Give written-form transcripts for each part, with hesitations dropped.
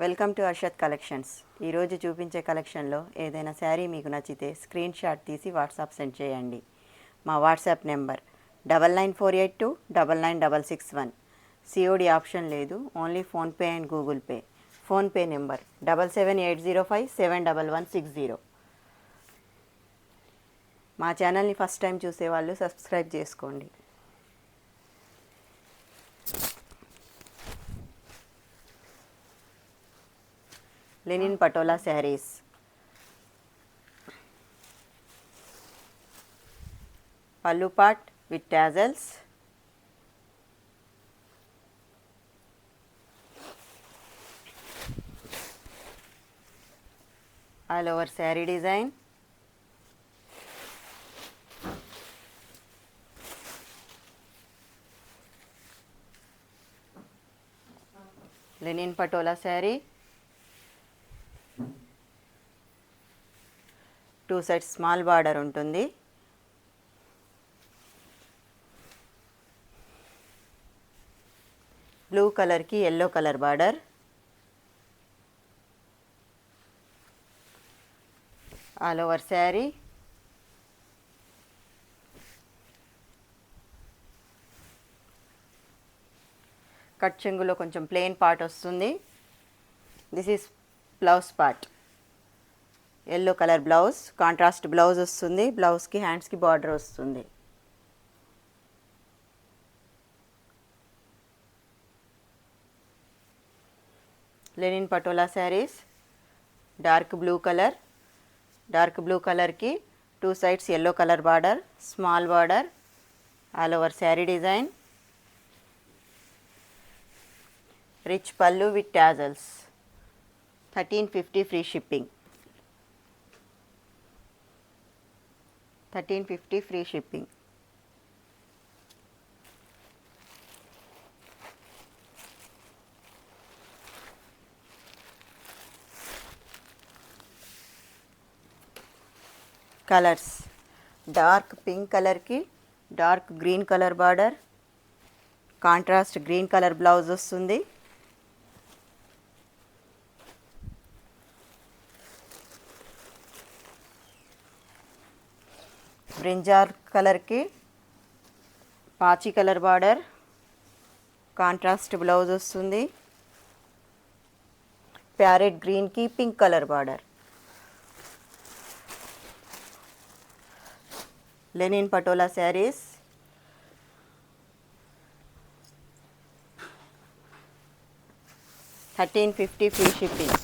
Welcome to Arshad collections. ఈరోజు చూపించే కలెక్షన్లో ఏదైనా శారీ మీకు నచ్చితే స్క్రీన్ షాట్ తీసి వాట్సాప్ సెండ్ చేయండి. మా వాట్సాప్ నెంబర్ 9948299661. సిఓడి ఆప్షన్ లేదు, only PhonePe and Google Pay. PhonePe number 7780571160. మా ఛానల్ని ఫస్ట్ టైం చూసేవాళ్ళు సబ్స్క్రైబ్ చేసుకోండి. Linen patola saris. Pallu part with tassels. All over sari design. Linen patola sari. 2 sides small border ఉంటుంది. బ్లూ కలర్కి yellow colour border. All over sari. Cut చెంగులో కొంచెం ప్లెయిన్ పార్ట్ వస్తుంది. This is blouse part. Yellow colour blouse, contrast blouse వస్తుంది. బ్లౌజ్కి హ్యాండ్స్కి బార్డర్ వస్తుంది. Linen patola saris. Dark blue colour. Dark blue కలర్కి 2 sides yellow colour border, small border. All over sari design. Rich pallu with tassels. 1350 free shipping. 1350 free shipping. Colours. Dark pink కలర్కి dark green colour border, contrast green colour blouse వస్తుంది. Brinjal కలర్కి పాచి colour border, contrast blouse వస్తుంది. Parrot గ్రీన్కి pink colour border. Linen patola saris. $1350 free shipping.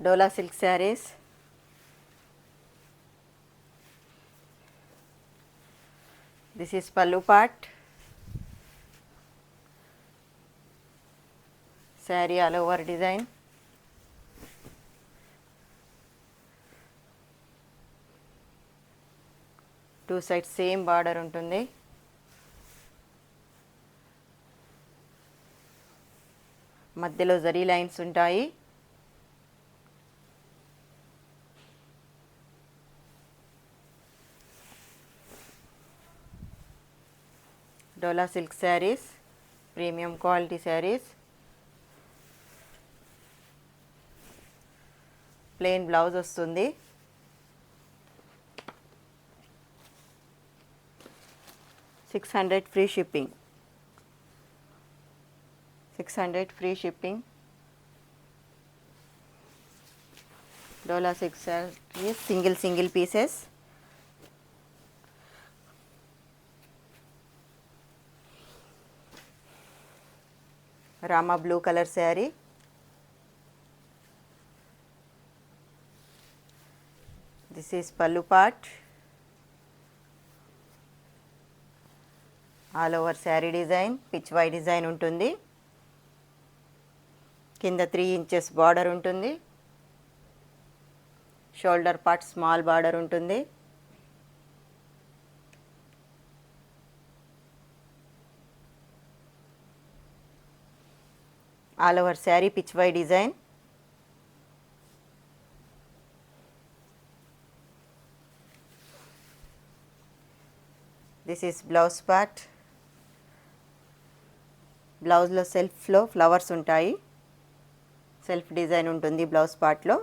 Dola silk saris. This is pallu part. Sari all over design. Two sides same border ఉంటుంది. మధ్యలో zari lines ఉంటాయి. Dola silk saris, premium quality saris. Plain blouse వస్తుంది. $600 free shipping. 600 free shipping. Dola silk saris single pieces. Rama blue colour sari. This is pallu part. All over sari design pitch why design ఉంటుంది. కింద 3 inches border ఉంటుంది. Shoulder part small border ఉంటుంది. All over sari pitch why design. This is blouse part. బ్లౌజ్లో సెల్ఫ్లో flowers ఉంటాయి. Self design ఉంటుంది blouse పార్ట్లో.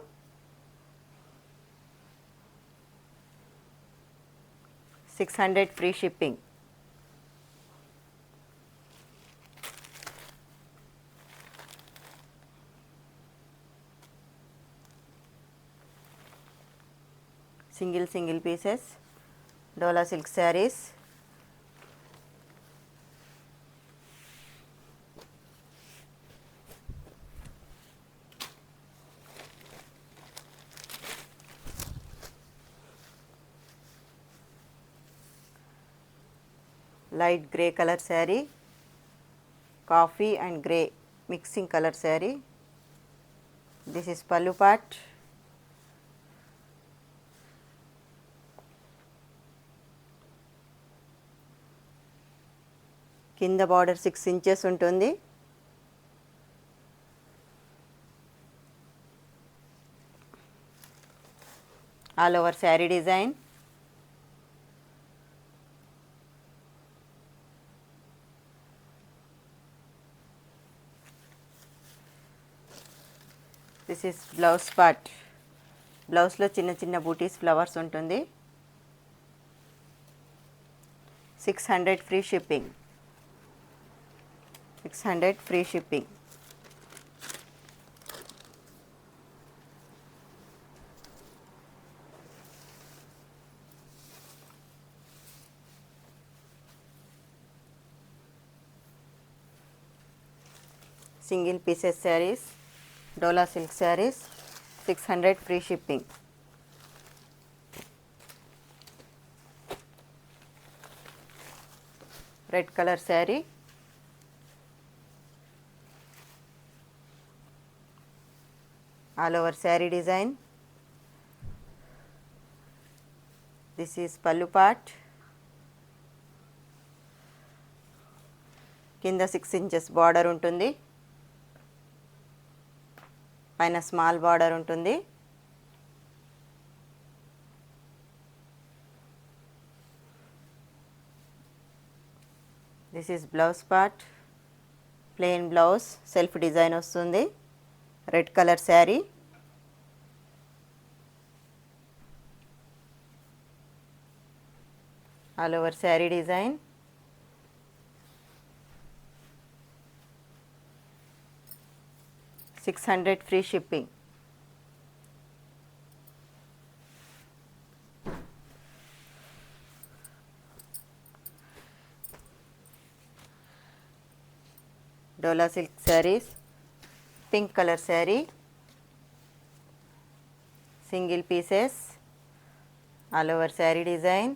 $600 free shipping. Single pieces dola silk saris. Light grey colour sari, coffee and grey mixing colour sari. This is పల్లు part. కింద border 6 inches ఉంటుంది. All over sari design. This is blouse part. బ్లౌజ్లో చిన్న బూటీస్ ఫ్లవర్స్ ఉంటుంది. 600 free shipping. 600 free shipping. Single pieces saris, dola silk saris, 600 free shipping. Red colour sari. All over sari design. This is pallu part. కింద 6 inches border ఉంటుంది. పైన small border ఉంటుంది. This is blouse part. Plain blouse, self design వస్తుంది. Red colour sari. All over sari design. $600 free shipping. Dola silk saris, pink colour sari, single pieces, all over sari design.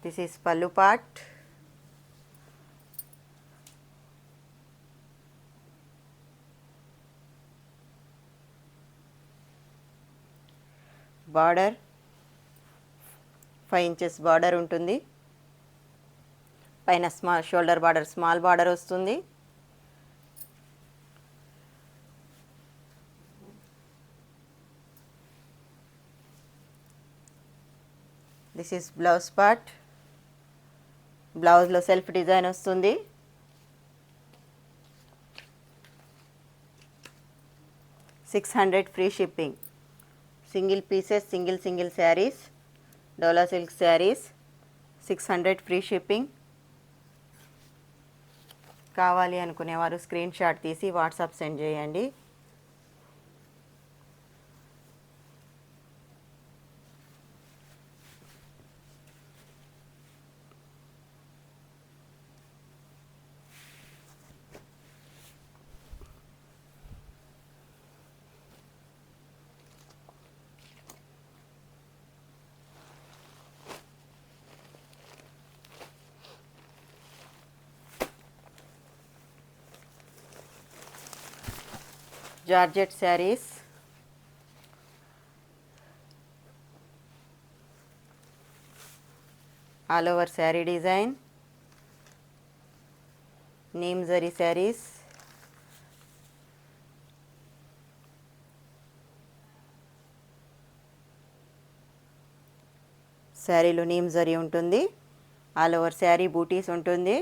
This is pallu part. Border 5 inches border ఉంటుంది. పైన shoulder border small border వస్తుంది. This is blouse part. బ్లౌజ్లో self design వస్తుంది. $600 free shipping. Single pieces, single saris, డోలా silk saris, 600 free shipping. కావాలి అనుకునేవారు screen shot తీసి WhatsApp send చేయండి. Georgette saris, all over sari design, neem zari saris, శారీలో నీమ్ జరీ ఉంటుంది, ఆల్ ఓవర్ శారీ బూటీస్ ఉంటుంది.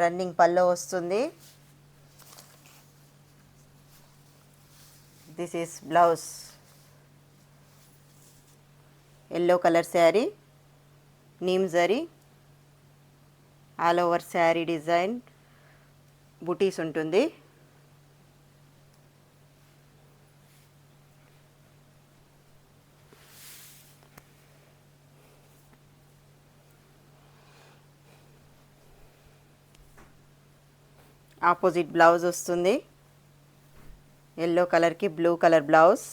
రన్నింగ్ పల్లో వస్తుంది. This is blouse. Yellow colour sari, neem zari, all over sari design buttis ఉంటుంది. ఆపోజిట్ బ్లౌజ్ వస్తుంది. ఎల్లో కలర్కి బ్లూ కలర్ బ్లౌజ్.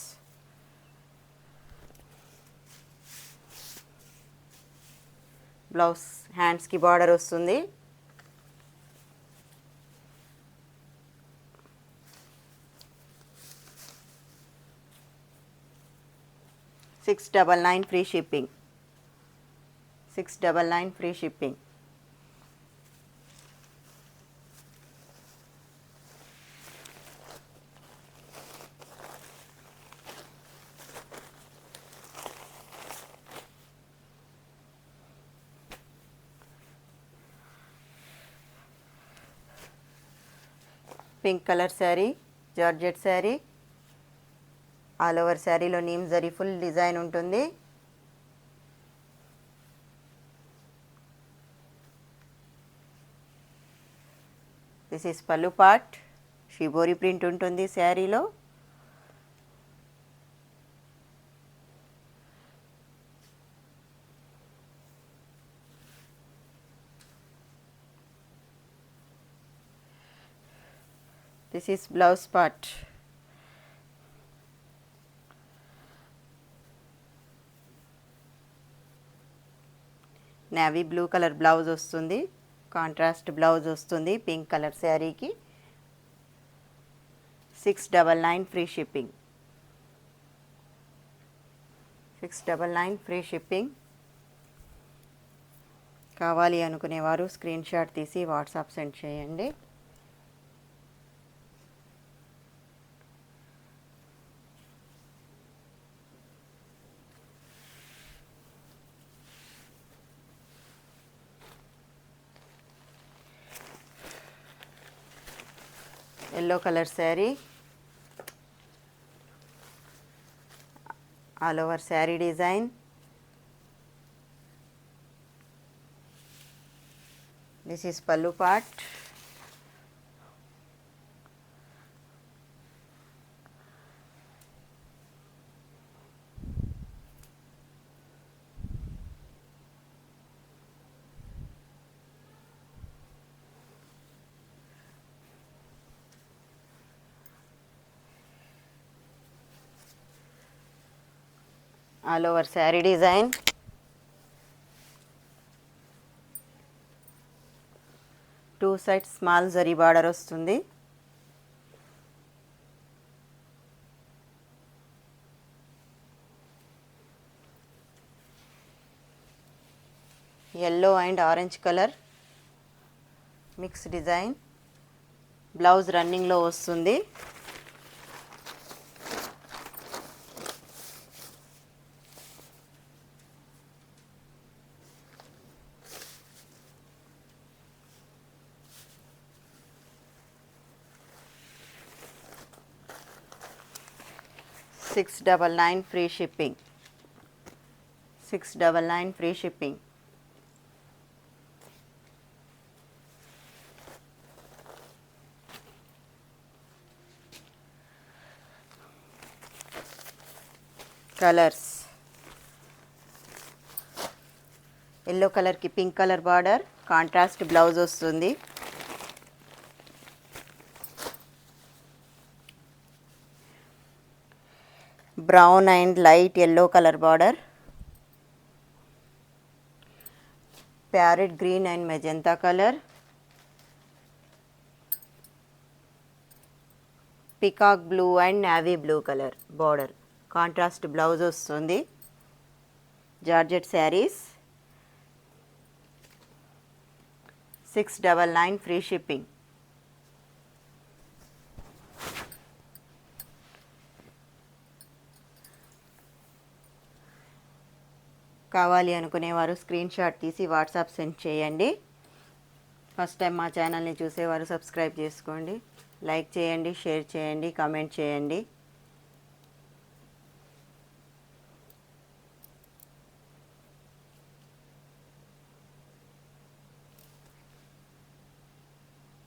బ్లౌజ్ హ్యాండ్స్కి బార్డర్ వస్తుంది. $699 free shipping. 699 free shipping. Pink colour sari, georgette sari, all over శారీలో నీమ్ జరీ ఫుల్ డిజైన్ ఉంటుంది. This is pallu part. Shibori print ఉంటుంది శారీలో. This is blouse part. Navy blue colour blouse వస్తుంది. Contrast blouse వస్తుంది pink colour శారీకి. 699 free shipping. 699 free shipping. కావాలి అనుకునేవారు screen shot తీసి వాట్సాప్ సెండ్ చేయండి. Yellow colour sari, all over sari design. This is pallu part. All over sari design. Two sides small zari border వస్తుంది. yellow and orange color mix design. Blouse రన్నింగ్లో వస్తుంది. $699 free shipping. 699 free shipping. Colors. Yellow color ki pink color border, contrast blouse వస్తుంది. Brown and light yellow color border. Parrot green and magenta colour, peacock blue and navy blue colour border, contrast blouse వస్తుంది. Georgette saris 699 free shipping. కావాలి అనుకునేవారు screen shot తీసి WhatsApp send చేయండి. First time మా ఛానల్ని చూసేవారు subscribe చేసుకోండి, లైక్ చేయండి, షేర్ చేయండి, కామెంట్ చేయండి.